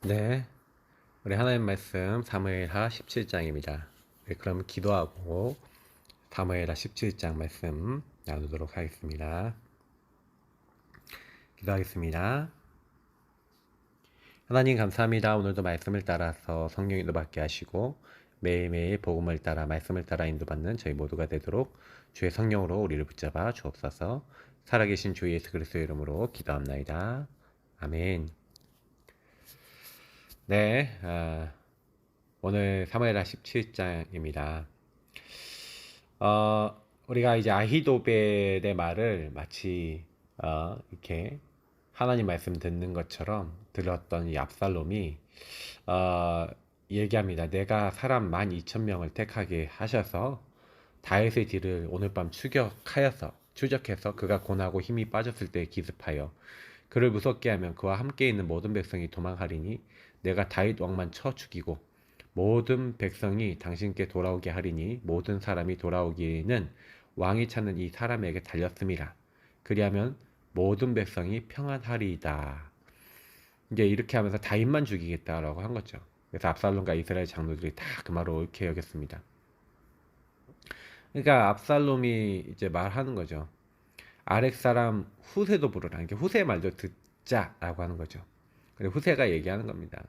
네, 우리 하나님 말씀 사무엘하 17장입니다. 네, 그럼 기도하고 사무엘하 17장 말씀 나누도록 하겠습니다. 기도하겠습니다. 하나님 감사합니다. 오늘도 말씀을 따라서 성령 인도받게 하시고 매일매일 복음을 따라 말씀을 따라 인도받는 저희 모두가 되도록 주의 성령으로 우리를 붙잡아 주옵소서. 살아계신 주 예수 그리스도의 이름으로 기도합나이다. 아멘. 네, 오늘 사무엘하 17장입니다. 우리가 이제 아히도벨의 말을 마치 이렇게 하나님 말씀 듣는 것처럼 들었던 이 압살롬이 어, 얘기합니다. 내가 사람 12,000명을 택하게 하셔서 다윗의 뒤를 오늘 밤 추적해서 그가 고나고 힘이 빠졌을 때 기습하여 그를 무섭게 하면 그와 함께 있는 모든 백성이 도망하리니 내가 다윗 왕만 쳐 죽이고 모든 백성이 당신께 돌아오게 하리니 모든 사람이 돌아오기에는 왕이 찾는 이 사람에게 달렸음이라. 그리하면 모든 백성이 평안하리이다. 이제 이렇게 하면서 다윗만 죽이겠다라고 한 거죠. 그래서 압살롬과 이스라엘 장로들이 다 그 말을 옳게 여겼습니다. 그러니까 압살롬이 이제 말하는 거죠. 아렉 사람 후세도 부르라. 그러니까 후세의 말도 듣자라고 하는 거죠. 그리고 후세가 얘기하는 겁니다.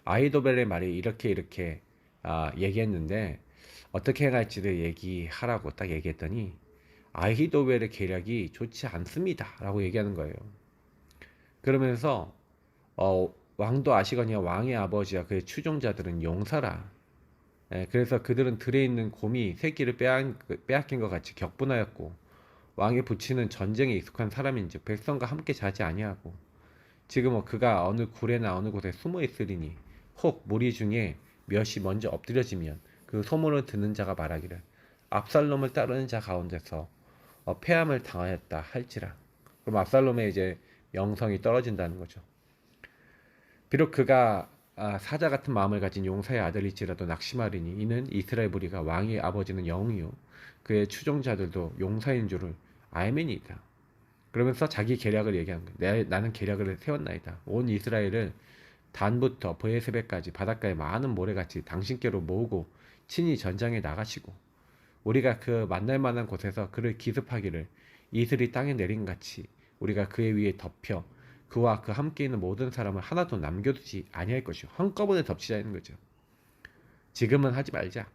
아히도벨의 말이 이렇게 얘기했는데 어떻게 행할지를 얘기하라고 딱 얘기했더니 아히도벨의 계략이 좋지 않습니다 라고 얘기하는 거예요. 그러면서 왕도 아시거니와 왕의 아버지와 그의 추종자들은 용사라. 그래서 그들은 들에 있는 곰이 새끼를 빼앗긴 것 같이 격분하였고 왕의 부친은 전쟁에 익숙한 사람인즉 백성과 함께 자지 아니하고 지금 그가 어느 굴에나 어느 곳에 숨어 있으리니 혹 무리 중에 몇이 먼저 엎드려지면 그 소문을 듣는 자가 말하기를 압살롬을 따르는 자 가운데서 패함을 당하였다 할지라. 그럼 압살롬의 이제 명성이 떨어진다는 거죠. 비록 그가 사자 같은 마음을 가진 용사의 아들일지라도 낙심하리니 이는 이스라엘 무리가 왕의 아버지는 영이요 그의 추종자들도 용사인 줄을 알매니이다. 그러면서 자기 계략을 얘기하는 거예요. 나는 계략을 세웠나이다. 온 이스라엘을 단부터 브에세베까지 바닷가에 많은 모래같이 당신께로 모으고 친히 전장에 나가시고 우리가 그 만날 만한 곳에서 그를 기습하기를 이슬이 땅에 내린 같이 우리가 그의 위에 덮여 그와 그 함께 있는 모든 사람을 하나도 남겨두지 아니할 것이요 한꺼번에 덮치자는 거죠. 지금은 하지 말자.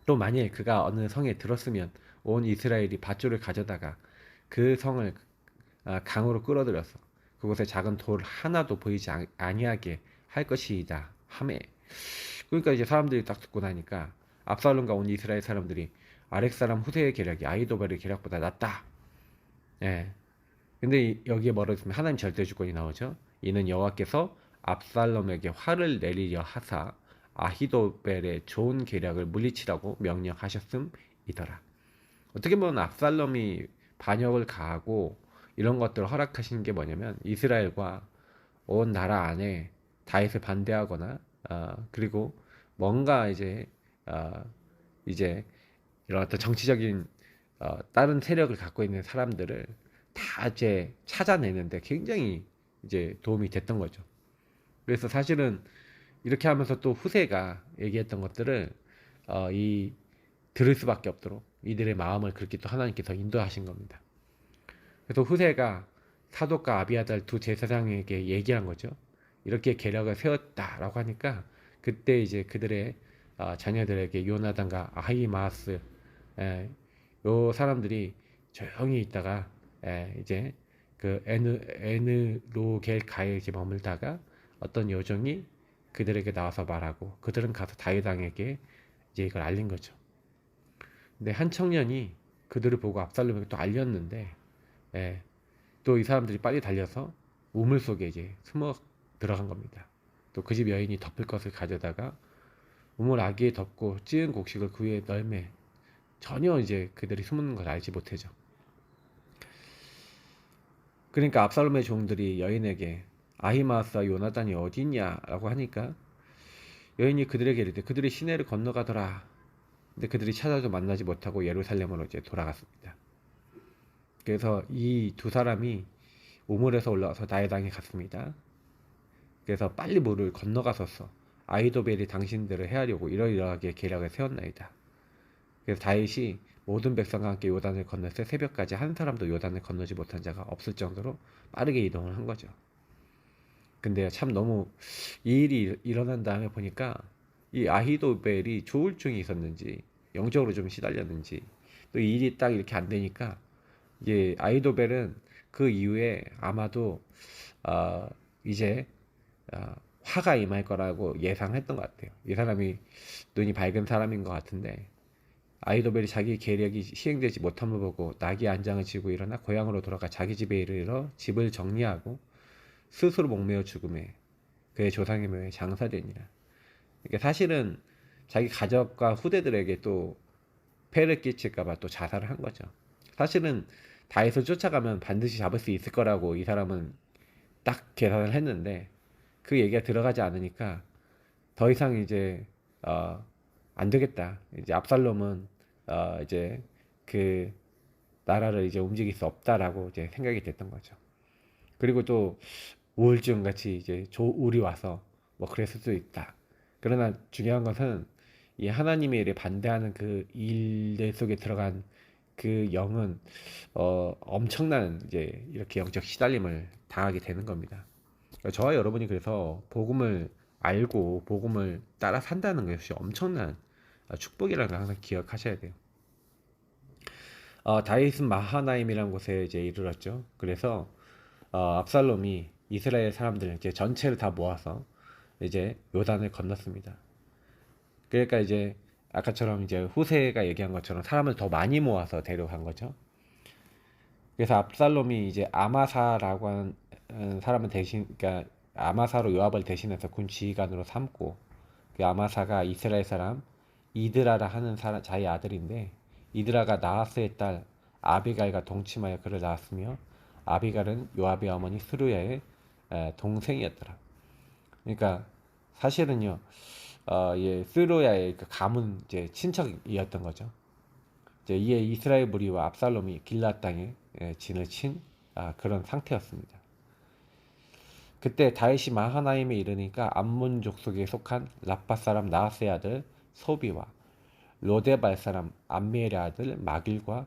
또 만일 그가 어느 성에 들었으면 온 이스라엘이 밧줄을 가져다가 그 성을 강으로 끌어들여서 그곳에 작은 돌 하나도 보이지 아니하게 할 것이다 하매. 그러니까 이제 사람들이 딱 듣고 나니까 압살롬과 온 이스라엘 사람들이 아렉 사람 후세의 계략이 아히도벨의 계략보다 낫다. 예. 근데 여기에 뭐라고 있으면 하나님 절대 주권이 나오죠. 이는 여호와께서 압살롬에게 화를 내리려 하사 아히도벨의 좋은 계략을 물리치라고 명령하셨음이더라. 어떻게 보면 압살롬이 반역을 가하고 이런 것들을 허락하시는 게 뭐냐면 이스라엘과 온 나라 안에 다윗을 반대하거나 그리고 뭔가 이제 이런 어떤 정치적인 다른 세력을 갖고 있는 사람들을 다 이제 찾아내는데 굉장히 이제 도움이 됐던 거죠. 그래서 사실은 이렇게 하면서 또 후세가 얘기했던 것들을 이 들을 수밖에 없도록 이들의 마음을 그렇게 또 하나님께서 인도하신 겁니다. 그래서 후세가 사독과 아비아달 두 제사장에게 얘기한 거죠. 이렇게 계략을 세웠다라고 하니까 그때 이제 그들의 자녀들에게 요나단과 아히마스 요 사람들이 조용히 있다가 이제 그 에느로겔 가에 이제 머물다가 어떤 요정이 그들에게 나와서 말하고 그들은 가서 다윗 왕에게 이제 이걸 알린 거죠. 근데 한 청년이 그들을 보고 압살롬에게 또 알렸는데 또 이 사람들이 빨리 달려서 우물 속에 이제 숨어 들어간 겁니다. 또 그 집 여인이 덮을 것을 가져다가 우물 아기에 덮고 찌은 곡식을 그 위에 널매 전혀 이제 그들이 숨는 걸 알지 못하죠. 그러니까 압살롬의 종들이 여인에게 아히마스와 요나단이 어디 있냐라고 하니까 여인이 그들에게 이르되 그들이 시내를 건너가더라. 근데 그들이 찾아도 만나지 못하고 예루살렘으로 이제 돌아갔습니다. 그래서 이 두 사람이 우물에서 올라와서 다윗 왕에 갔습니다. 그래서 빨리 물을 건너가소서. 아히도벨이 당신들을 해하려고 이러이러하게 계략을 세웠나이다. 그래서 다윗이 모든 백성과 함께 요단을 건넜을 새벽까지 한 사람도 요단을 건너지 못한 자가 없을 정도로 빠르게 이동을 한 거죠. 근데 참 너무 이 일이 일어난 다음에 보니까 이 아히도벨이 조울증이 있었는지 영적으로 좀 시달렸는지 또 이 일이 딱 이렇게 안 되니까 이제 아히도벨은 그 이후에 아마도 이제 화가 임할 거라고 예상했던 것 같아요. 이 사람이 눈이 밝은 사람인 것 같은데 아히도벨이 자기 계략이 시행되지 못함을 보고 나귀 안장을 지고 일어나 고향으로 돌아가 자기 집에 이르러 집을 정리하고 스스로 목매어 죽음에 그의 조상의 묘에 장사되니라. 그러니까 사실은 자기 가족과 후대들에게 또 폐를 끼칠까봐 또 자살을 한 거죠. 사실은 다윗을 쫓아가면 반드시 잡을 수 있을 거라고 이 사람은 딱 계산을 했는데 그 얘기가 들어가지 않으니까 더 이상 이제 안 되겠다. 이제 압살롬은 이제 그 나라를 이제 움직일 수 없다라고 이제 생각이 됐던 거죠. 그리고 또 우울증 같이 이제 조울이 와서 뭐 그랬을 수도 있다. 그러나 중요한 것은 이 하나님의 일에 반대하는 그 일들 속에 들어간 그 영은 엄청난 이제 이렇게 영적 시달림을 당하게 되는 겁니다. 저와 여러분이 그래서 복음을 알고 복음을 따라 산다는 것이 엄청난 축복이라는 걸 항상 기억하셔야 돼요. 다윗은 마하나임이라는 곳에 이제 이르렀죠. 그래서 압살롬이 이스라엘 사람들 이제 전체를 다 모아서 이제 요단을 건넜습니다. 그러니까 이제 아까처럼 이제 후세가 얘기한 것처럼 사람을 더 많이 모아서 데려간 거죠. 그래서 압살롬이 이제 아마사라고 하는 사람을 대신, 그러니까 아마사로 요압을 대신해서 군 지휘관으로 삼고, 그 아마사가 이스라엘 사람 이드라라 하는 자의 아들인데, 이드라가 나하스의 딸 아비갈과 동침하여 그를 낳았으며, 아비갈은 요압의 어머니 스루야의 동생이었더라. 그러니까 사실은요, 예, 스루야의 그 가문 이제 친척이었던 거죠. 이제 이에 이스라엘 무리와 압살롬이 길앗 땅에 진을 친 그런 상태였습니다. 그때 다윗이 마하나임에 이르니까 암몬 족속에 속한 라파 사람 나하스의 아들 소비와 로데발 사람 암미엘의 아들 마길과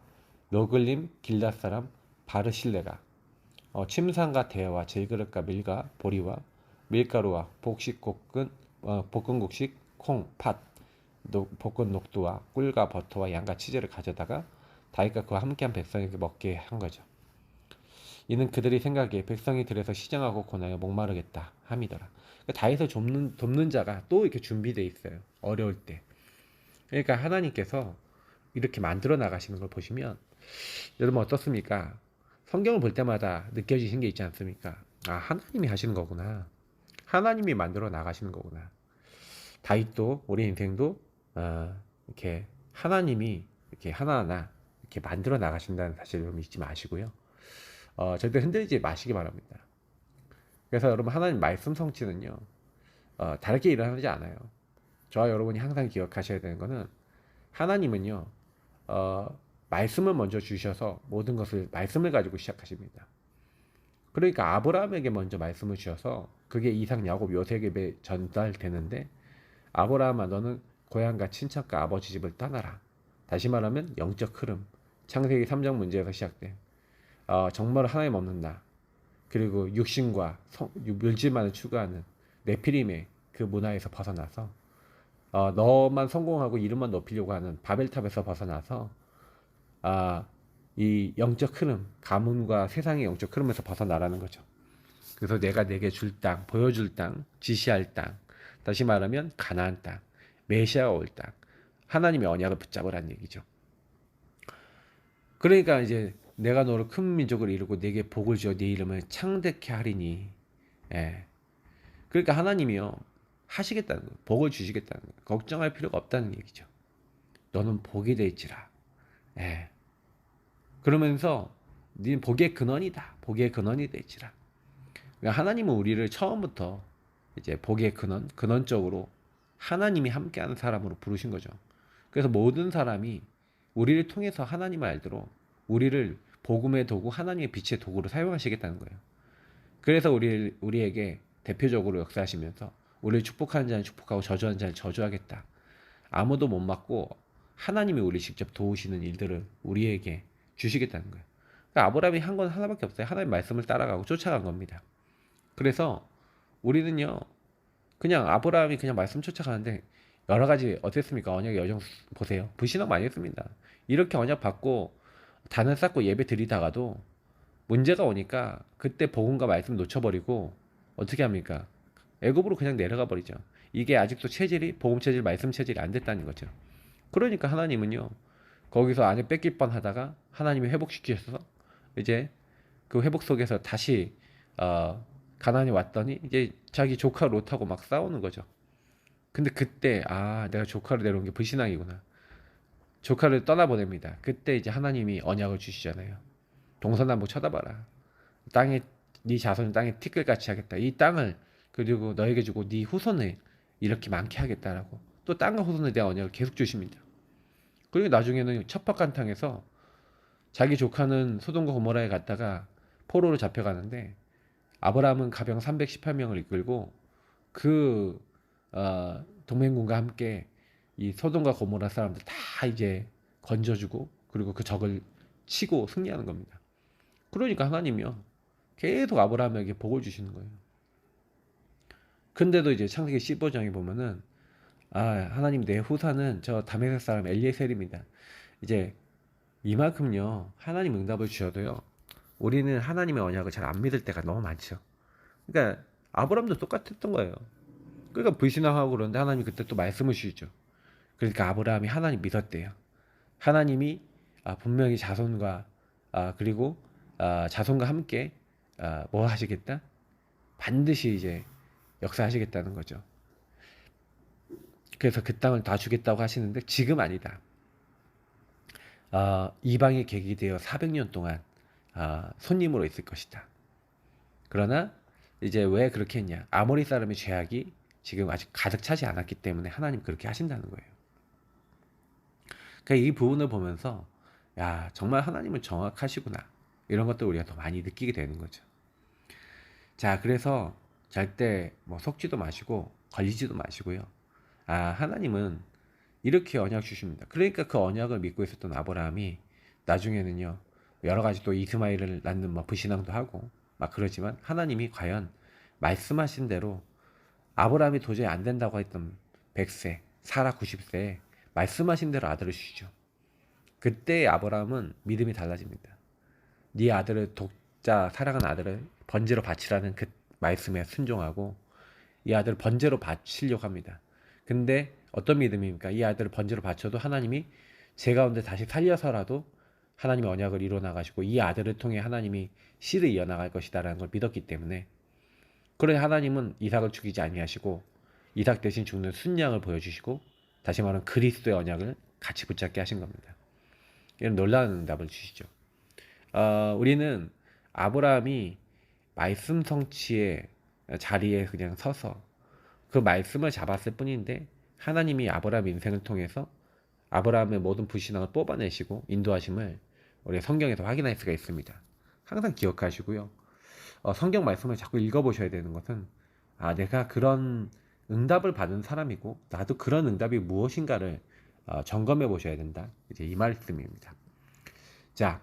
로글림 길앗 사람 바르실레가 침상과 대야와 질그릇과 밀과 보리와 밀가루와 볶은국식 콩, 팥, 볶은 녹두와 꿀과 버터와 양과 치즈를 가져다가 다윗과 그와 함께한 백성에게 먹게 한 거죠. 이는 그들이 생각에 백성이 들에서 시장하고 고나여 목마르겠다 함이더라. 그러니까 다윗을 돕는 자가 또 이렇게 준비되어 있어요. 어려울 때. 그러니까 하나님께서 이렇게 만들어 나가시는 걸 보시면 여러분 어떻습니까? 성경을 볼 때마다 느껴지신 게 있지 않습니까? 하나님이 하시는 거구나. 하나님이 만들어 나가시는 거구나. 다윗도 우리 인생도 이렇게 하나님이 이렇게 하나하나 이렇게 만들어 나가신다는 사실을 여러분 잊지 마시고요. 절대 흔들리지 마시기 바랍니다. 그래서 여러분 하나님 말씀 성취는요 다르게 일어나지 않아요. 저와 여러분이 항상 기억하셔야 되는 거는 하나님은요 말씀을 먼저 주셔서 모든 것을 말씀을 가지고 시작하십니다. 그러니까 아브라함에게 먼저 말씀을 주셔서 그게 이삭, 야곱, 요셉에게 전달되는데 아브라함아 너는 고향과 친척과 아버지 집을 떠나라. 다시 말하면 영적 흐름. 창세기 3장 문제에서 시작된 정말 하나님 없는 나 그리고 육신과 물질만을 추구하는 네피림의 그 문화에서 벗어나서 너만 성공하고 이름만 높이려고 하는 바벨탑에서 벗어나서 이 영적 흐름, 가문과 세상의 영적 흐름에서 벗어나라는 거죠. 그래서 내가 내게 줄 땅, 보여줄 땅, 지시할 땅, 다시 말하면 가나안 땅, 메시아가 올 땅, 하나님의 언약을 붙잡으라는 얘기죠. 그러니까 이제 내가 너를 큰 민족을 이루고 내게 복을 주어 네 이름을 창대케 하리니, 예. 그러니까 하나님이요 하시겠다는 거예요. 복을 주시겠다는 거예요. 걱정할 필요가 없다는 얘기죠. 너는 복이 될지라. 예. 그러면서 네 복의 근원이다. 복의 근원이 될지라. 그러니까 하나님은 우리를 처음부터 이제 복의 근원적으로 하나님이 함께하는 사람으로 부르신 거죠. 그래서 모든 사람이 우리를 통해서 하나님을 알도록 우리를 복음의 도구, 하나님의 빛의 도구로 사용하시겠다는 거예요. 그래서 우리에게 대표적으로 역사하시면서 우리를 축복하는 자는 축복하고 저주하는 자는 저주하겠다. 아무도 못 막고 하나님이 우리 직접 도우시는 일들을 우리에게 주시겠다는 거예요. 그러니까 아브라함이 한 건 하나밖에 없어요. 하나님의 말씀을 따라가고 쫓아간 겁니다. 그래서 우리는요, 그냥 아브라함이 그냥 말씀 쫓아가는데 여러 가지 어땠습니까? 언약의 여정 보세요. 불신앙 많이 했습니다. 이렇게 언약 받고 단을 쌓고 예배 드리다가도 문제가 오니까 그때 복음과 말씀 놓쳐버리고 어떻게 합니까? 애굽으로 그냥 내려가 버리죠. 이게 아직도 체질이 복음 체질, 말씀 체질이 안 됐다는 거죠. 그러니까 하나님은요, 거기서 안에 뺏길 뻔하다가 하나님이 회복시키셔서 이제 그 회복 속에서 다시 가나안에 왔더니 이제 자기 조카 롯하고 막 싸우는 거죠. 근데 그때 내가 조카를 내려온 게 불신앙이구나. 조카를 떠나보냅니다. 그때 이제 하나님이 언약을 주시잖아요. 동서남북 쳐다봐라. 땅에 네 자손을 땅에 티끌같이 하겠다. 이 땅을 그리고 너에게 주고 네 후손을 이렇게 많게 하겠다라고 또 땅과 후손에 대한 언약을 계속 주십니다. 그리고 나중에는 첩박간탕에서 자기 조카는 소돔과 고모라에 갔다가 포로로 잡혀가는데 아브라함은 가병 318명을 이끌고 그 동맹군과 함께 이 소돔과 고모라 사람들 다 이제 건져주고 그리고 그 적을 치고 승리하는 겁니다. 그러니까 하나님이요 계속 아브라함에게 복을 주시는 거예요. 근데도 이제 창세기 15장에 보면은 하나님 내 후사는 저 다메섹 사람 엘리에셀입니다. 이제 이만큼요 하나님 응답을 주셔도요 우리는 하나님의 언약을 잘 안 믿을 때가 너무 많죠. 그러니까 아브라함도 똑같았던 거예요. 그러니까 불신앙하고 그러는데 하나님이 그때 또 말씀을 주시죠. 그러니까 아브라함이 하나님 믿었대요. 하나님이 분명히 자손과 그리고 자손과 함께 뭐 하시겠다? 반드시 이제 역사하시겠다는 거죠. 그래서 그 땅을 다 주겠다고 하시는데 지금 아니다. 이방의 객이 되어 400년 동안 손님으로 있을 것이다. 그러나 이제 왜 그렇게 했냐? 아모리 사람의 죄악이 지금 아직 가득 차지 않았기 때문에 하나님 그렇게 하신다는 거예요. 그러니까 이 부분을 보면서 야 정말 하나님은 정확하시구나 이런 것들 우리가 더 많이 느끼게 되는 거죠. 자 그래서 잘 때 뭐 속지도 마시고 걸리지도 마시고요. 하나님은 이렇게 언약 주십니다. 그러니까 그 언약을 믿고 있었던 아브라함이 나중에는요 여러 가지 또 이스마엘을 낳는 뭐 불신앙도 하고 막 그러지만 하나님이 과연 말씀하신 대로 아브라함이 도저히 안 된다고 했던 100세 사라 90세에 말씀하신 대로 아들을 주시죠. 그때 아브라함은 믿음이 달라집니다. 네 아들을 독자 사랑하는 아들을 번제로 바치라는 그 말씀에 순종하고 이 아들을 번제로 바치려고 합니다. 근데 어떤 믿음입니까? 이 아들을 번제로 바쳐도 하나님이 제 가운데 다시 살려서라도 하나님의 언약을 이뤄나가시고 이 아들을 통해 하나님이 씨를 이어나갈 것이다라는 걸 믿었기 때문에 그래 하나님은 이삭을 죽이지 아니하시고 이삭 대신 죽는 순양을 보여주시고 다시 말하면 그리스도의 언약을 같이 붙잡게 하신 겁니다. 이런 놀라운 응답을 주시죠. 우리는 아브라함이 말씀 성취의 자리에 그냥 서서 그 말씀을 잡았을 뿐인데 하나님이 아브라함 인생을 통해서 아브라함의 모든 불신앙을 뽑아내시고 인도하심을 우리 성경에서 확인할 수가 있습니다. 항상 기억하시고요. 성경 말씀을 자꾸 읽어보셔야 되는 것은 내가 그런 응답을 받은 사람이고 나도 그런 응답이 무엇인가를 점검해 보셔야 된다. 이제 이 말씀입니다. 자,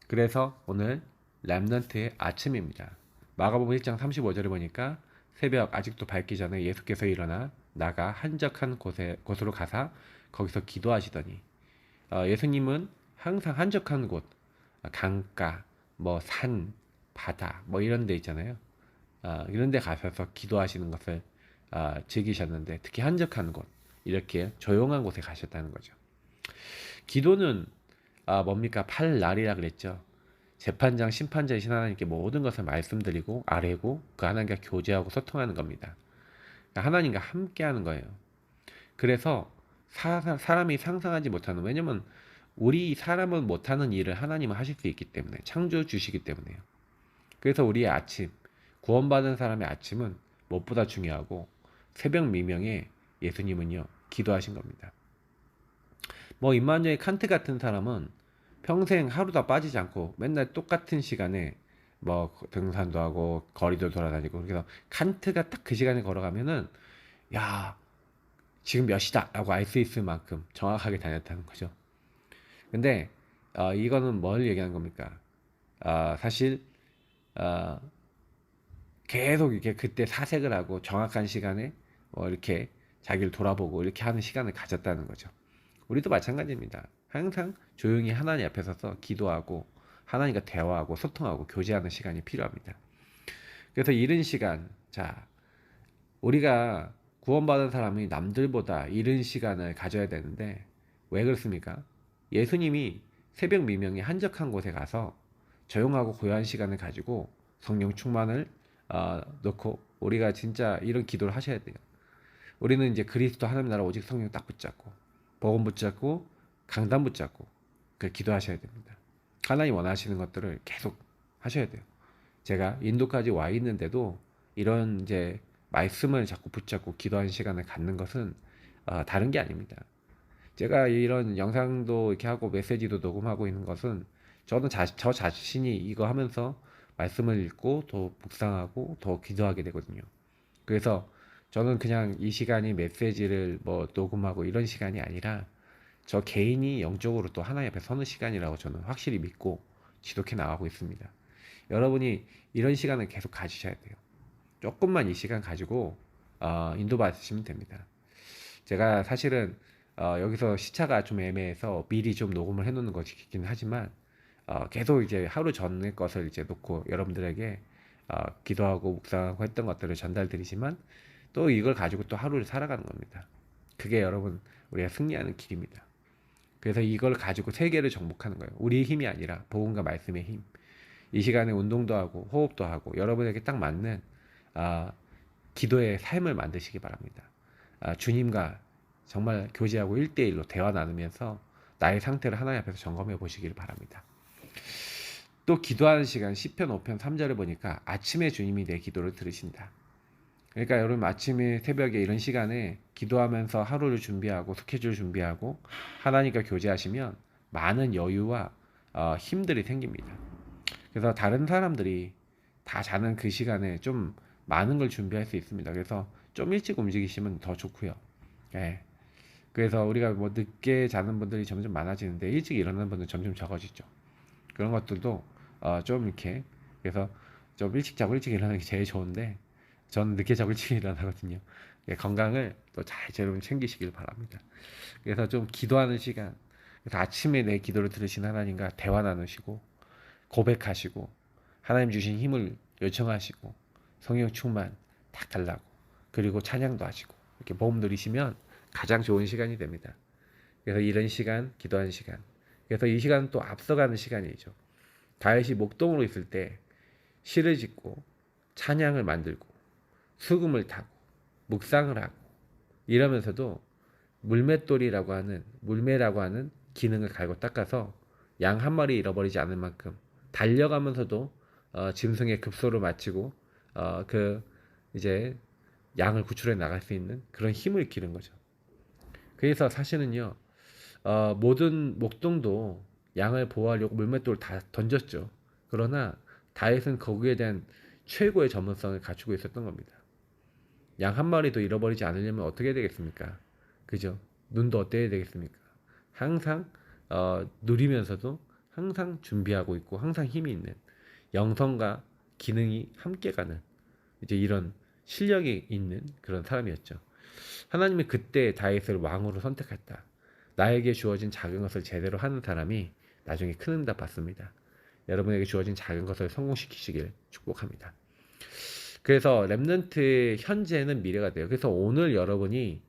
그래서 오늘 렘넌트의 아침입니다. 마가복음 1장 35절에 보니까 새벽 아직도 밝기 전에 예수께서 일어나 나가 한적한 곳으로 가사 거기서 기도하시더니 예수님은 항상 한적한 곳, 강가, 뭐 산, 바다, 뭐 이런 데 있잖아요. 이런 데 가셔서 기도하시는 것을 즐기셨는데 특히 한적한 곳, 이렇게 조용한 곳에 가셨다는 거죠. 기도는 뭡니까? 팔날이라 그랬죠. 재판장, 심판자이신 하나님께 모든 것을 말씀드리고 아뢰고 그 하나님과 교제하고 소통하는 겁니다. 그러니까 하나님과 함께하는 거예요. 그래서 사람이 상상하지 못하는, 왜냐면 우리 사람은 못하는 일을 하나님은 하실 수 있기 때문에, 창조 주시기 때문에요. 그래서 우리의 아침, 구원받은 사람의 아침은 무엇보다 중요하고 새벽 미명에 예수님은요 기도하신 겁니다. 뭐 임마누엘 칸트 같은 사람은 평생 하루 다 빠지지 않고 맨날 똑같은 시간에 뭐 등산도 하고 거리도 돌아다니고. 그래서 칸트가 딱 그 시간에 걸어가면은 야 지금 몇 시다라고 알 수 있을 만큼 정확하게 다녔다는 거죠. 근데 이거는 뭘 얘기하는 겁니까? 사실 어, 계속 이렇게 그때 사색을 하고 정확한 시간에 이렇게 자기를 돌아보고 이렇게 하는 시간을 가졌다는 거죠. 우리도 마찬가지입니다. 항상 조용히 하나님 앞에 서서 기도하고 하나님과 대화하고 소통하고 교제하는 시간이 필요합니다. 그래서 이른 시간, 자, 우리가 구원받은 사람이 남들보다 이른 시간을 가져야 되는데 왜 그렇습니까? 예수님이 새벽 미명에 한적한 곳에 가서 조용하고 고요한 시간을 가지고 성령 충만을 놓고 우리가 진짜 이런 기도를 하셔야 돼요. 우리는 이제 그리스도 하나님 나라 오직 성령 딱 붙잡고 복음 붙잡고 강단 붙잡고 그 기도하셔야 됩니다. 하나님 원하시는 것들을 계속 하셔야 돼요. 제가 인도까지 와 있는데도 이런 이제 말씀을 자꾸 붙잡고 기도하는 시간을 갖는 것은 다른 게 아닙니다. 제가 이런 영상도 이렇게 하고 메시지도 녹음하고 있는 것은 저는 저 자신이 이거 하면서 말씀을 읽고 더 묵상하고 더 기도하게 되거든요. 그래서 저는 그냥 이 시간이 메시지를 뭐 녹음하고 이런 시간이 아니라 저 개인이 영적으로 또 하나님 앞에 서는 시간이라고 저는 확실히 믿고 지독해 나가고 있습니다. 여러분이 이런 시간을 계속 가지셔야 돼요. 조금만 이 시간 가지고 인도받으시면 됩니다. 제가 사실은 여기서 시차가 좀 애매해서 미리 좀 녹음을 해놓는 것이긴 하지만 계속 이제 하루 전의 것을 이제 놓고 여러분들에게 기도하고 묵상하고 했던 것들을 전달드리지만 또 이걸 가지고 또 하루를 살아가는 겁니다. 그게 여러분 우리가 승리하는 길입니다. 그래서 이걸 가지고 세계를 정복하는 거예요. 우리의 힘이 아니라 복음과 말씀의 힘. 이 시간에 운동도 하고 호흡도 하고 여러분에게 딱 맞는 아, 기도의 삶을 만드시기 바랍니다. 주님과 정말 교제하고 1대1로 대화 나누면서 나의 상태를 하나님 앞에서 점검해 보시길 바랍니다. 또 기도하는 시간 시편 5편 3절을 보니까 아침에 주님이 내 기도를 들으신다. 그러니까 여러분 아침에 새벽에 이런 시간에 기도하면서 하루를 준비하고 스케줄 준비하고 하나님과 교제하시면 많은 여유와 힘들이 생깁니다. 그래서 다른 사람들이 다 자는 그 시간에 좀 많은 걸 준비할 수 있습니다. 그래서 좀 일찍 움직이시면 더 좋고요. 예. 그래서 우리가 뭐 늦게 자는 분들이 점점 많아지는데 일찍 일어나는 분들 점점 적어지죠. 그런 것들도 좀 이렇게 그래서 좀 일찍 자고 일찍 일어나는 게 제일 좋은데 저는 늦게 자고 일찍 일어나거든요. 예, 건강을 또 잘 여러분 챙기시길 바랍니다. 그래서 좀 기도하는 시간, 그래서 아침에 내 기도를 들으신 하나님과 대화 나누시고 고백하시고 하나님 주신 힘을 요청하시고 성령 충만 딱 달라고 그리고 찬양도 하시고 이렇게 보험 누리시면 가장 좋은 시간이 됩니다. 그래서 이런 시간, 기도하는 시간. 그래서 이 시간은 또 앞서가는 시간이죠. 다윗이 목동으로 있을 때 시를 짓고 찬양을 만들고 수금을 타고 묵상을 하고 이러면서도 물맷돌이라고 하는 물매라고 하는 기능을 갈고 닦아서 양 한 마리 잃어버리지 않을 만큼 달려가면서도 짐승의 급소를 마치고 그 이제 양을 구출해 나갈 수 있는 그런 힘을 기른 거죠. 그래서 사실은요 모든 목동도 양을 보호하려고 물맷돌을 다 던졌죠. 그러나 다윗은 거기에 대한 최고의 전문성을 갖추고 있었던 겁니다. 양 한 마리도 잃어버리지 않으려면 어떻게 해야 되겠습니까? 그죠? 눈도 어때야 되겠습니까? 항상 누리면서도 항상 준비하고 있고 항상 힘이 있는 영성과 기능이 함께 가는 이제 이런 실력이 있는 그런 사람이었죠. 하나님이 그때 다윗을 왕으로 선택했다. 나에게 주어진 작은 것을 제대로 하는 사람이 나중에 큰 응답 받습니다. 여러분에게 주어진 작은 것을 성공시키시길 축복합니다. 그래서 렘넌트 현재는 미래가 돼요. 그래서 오늘 여러분이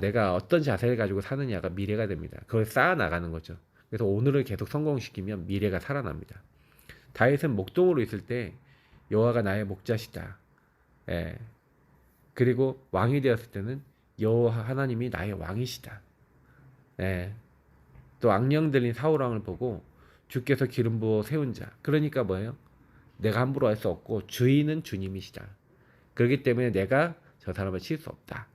내가 어떤 자세를 가지고 사느냐가 미래가 됩니다. 그걸 쌓아 나가는 거죠. 그래서 오늘을 계속 성공시키면 미래가 살아납니다. 다윗은 목동으로 있을 때 여호와가 나의 목자시다. 예. 그리고 왕이 되었을 때는 여호와 하나님이 나의 왕이시다. 예. 또 악령 들린 사울 왕을 보고 주께서 기름 부어 세운 자. 그러니까 뭐예요? 내가 함부로 할 수 없고 주인은 주님이시다. 그렇기 때문에 내가 저 사람을 칠 수 없다.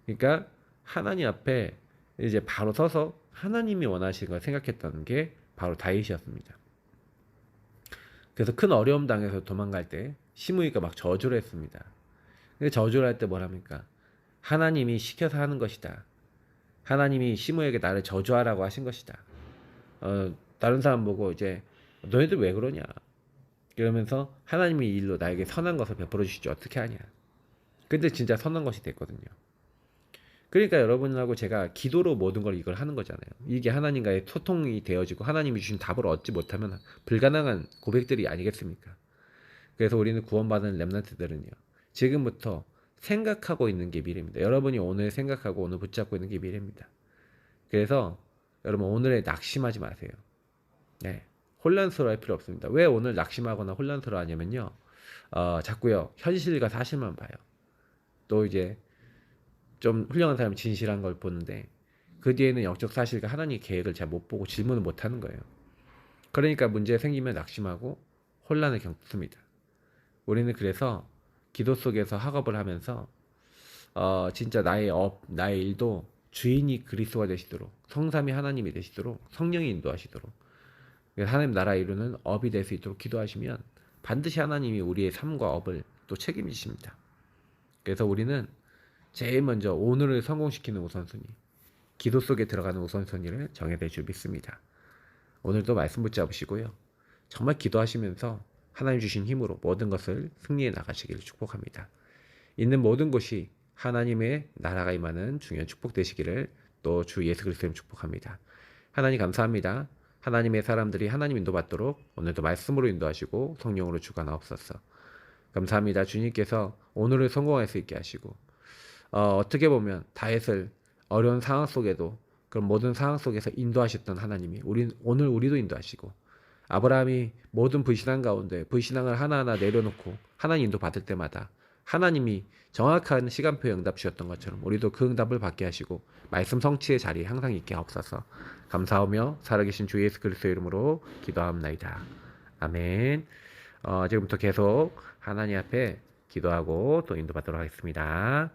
그러니까 하나님 앞에 이제 바로 서서 하나님이 원하시는 걸 생각했던 게 바로 다윗이었습니다. 그래서 큰 어려움 당해서 도망갈 때 시므이가 막 저주를 했습니다. 근데 저주를 할 때 뭐랍니까? 하나님이 시켜서 하는 것이다. 하나님이 시므에게 나를 저주하라고 하신 것이다. 다른 사람 보고 이제 너희들 왜 그러냐? 이러면서 하나님이 이 일로 나에게 선한 것을 베풀어 주시지 어떻게 하냐? 근데 진짜 선한 것이 됐거든요. 그러니까 여러분하고 제가 기도로 모든 걸 이걸 하는 거잖아요. 이게 하나님과의 소통이 되어지고 하나님이 주신 답을 얻지 못하면 불가능한 고백들이 아니겠습니까? 그래서 우리는 구원받은 렘넌트들은요. 지금부터 생각하고 있는 게 미래입니다. 여러분이 오늘 생각하고 오늘 붙잡고 있는 게 미래입니다. 그래서 여러분 오늘에 낙심하지 마세요. 네. 혼란스러워할 필요 없습니다. 왜 오늘 낙심하거나 혼란스러워하냐면요. 자꾸요. 현실과 사실만 봐요. 또 이제 좀 훌륭한 사람이 진실한 걸 보는데 그 뒤에는 영적 사실과 하나님의 계획을 잘 못 보고 질문을 못 하는 거예요. 그러니까 문제 생기면 낙심하고 혼란을 겪습니다. 우리는 그래서 기도 속에서 학업을 하면서 진짜 나의 일도 주인이 그리스도가 되시도록 성삼위 하나님이 되시도록 성령이 인도하시도록 하나님 나라 이루는 업이 될 수 있도록 기도하시면 반드시 하나님이 우리의 삶과 업을 또 책임지십니다. 그래서 우리는 제일 먼저 오늘을 성공시키는 우선순위, 기도 속에 들어가는 우선순위를 정해야 될 줄 믿습니다. 오늘도 말씀 붙잡으시고요. 정말 기도하시면서 하나님 주신 힘으로 모든 것을 승리해 나가시기를 축복합니다. 있는 모든 곳이 하나님의 나라가 임하는 중요한 축복 되시기를 또 주 예수 그리스도님 축복합니다. 하나님 감사합니다. 하나님의 사람들이 하나님 인도받도록 오늘도 말씀으로 인도하시고 성령으로 주관하옵소서. 감사합니다. 주님께서 오늘을 성공할 수 있게 하시고 어떻게 보면 다윗을 어려운 상황 속에도 그런 모든 상황 속에서 인도하셨던 하나님이 오늘 우리도 인도하시고 아브라함이 모든 불신앙 가운데 불신앙을 하나하나 내려놓고 하나님 인도 받을 때마다 하나님이 정확한 시간표 응답 주셨던 것처럼 우리도 그 응답을 받게 하시고 말씀 성취의 자리에 항상 있게 하옵소서. 감사하며 살아계신 주 예수 그리스도 이름으로 기도하옵나이다. 아멘. 지금부터 계속 하나님 앞에 기도하고 또 인도받도록 하겠습니다.